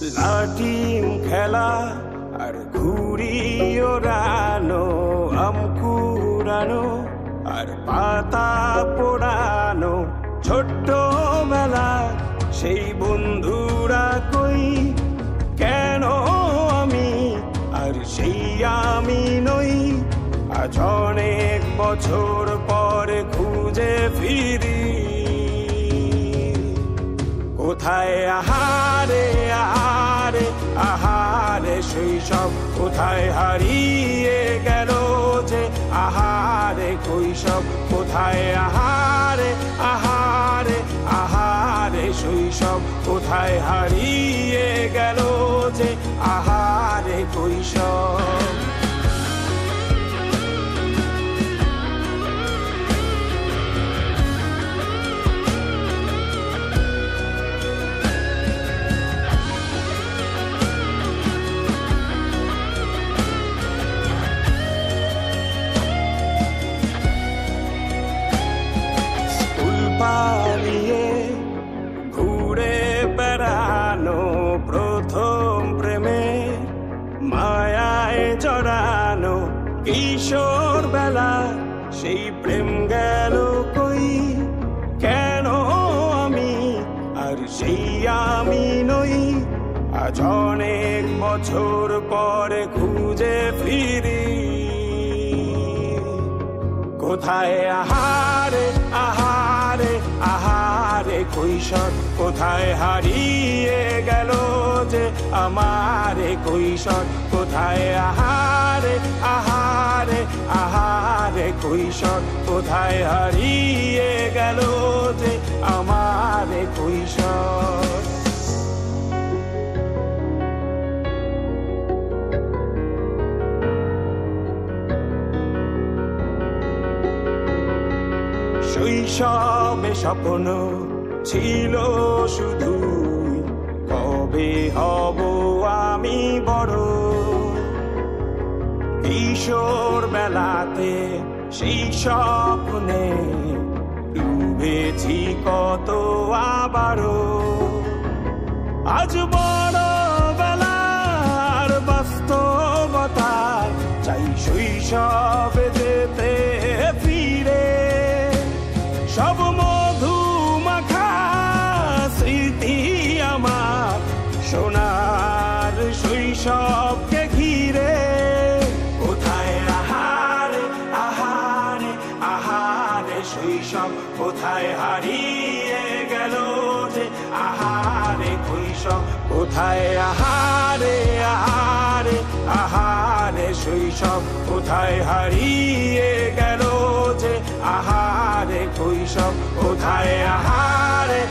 লাটিম খেলা আর ঘুড়ি ওড়ানো, আম কুড়ানো আর পাতা পোড়ানো, ছোট্টবেলা সেই বন্ধুরা কই, কেন আমি আর সেই আমি নই। আজ অনেক বছর পরে খুঁজে ফিরি, কোথায় আহারে আহারে আহারে শৈশব, কোথায় হারিয়ে গেল যে আহারে কৈশব, কোথায় আহারে আহারে আহারে শৈশব, কোথায় হারিয়ে গেল যে আহারে কৈশব। পালিয়ে ঘুরে বেড়ানো, প্রথম প্রেমে মায়ায় জড়ানো, কিশোর বেলা সেই প্রেম গেল কই, কেন আমি আর সেই আমি নই। আজ অনেক বছর পরে খুঁজে ফিরি, কোথায় আহারে আহারে আহারে কৈশোর, কোথায় হারিয়ে গেল যে আমারে কৈশোর, কোথায় আহারে আহারে আহারে কৈশোর, কোথায় হারিয়ে গেল যে আমারে কৈশোর। শৈশবে স্বপ্ন ছিল শুধু, কবে হব আমি বড়। কিশোর বেলাতে সেই স্বপ্নে ডুবেছি কত আবারও, আজ বড় বেলার বাস্তবতায় চাই শৈশবে যেতে ফিরে। সব মধু মাখা স্মৃতি আমার সোনার শৈশবকে ঘিরে, কোথায় আহারে আহারে আহারে শৈশব, কোথায় হারিয়ে গেল যে আহারে কৈশোর, কোথায় আহারে আহারে আহারে শৈশব, কোথায় হারিয়ে গেল যে আহারে কৈশোর, কোথায় আহারে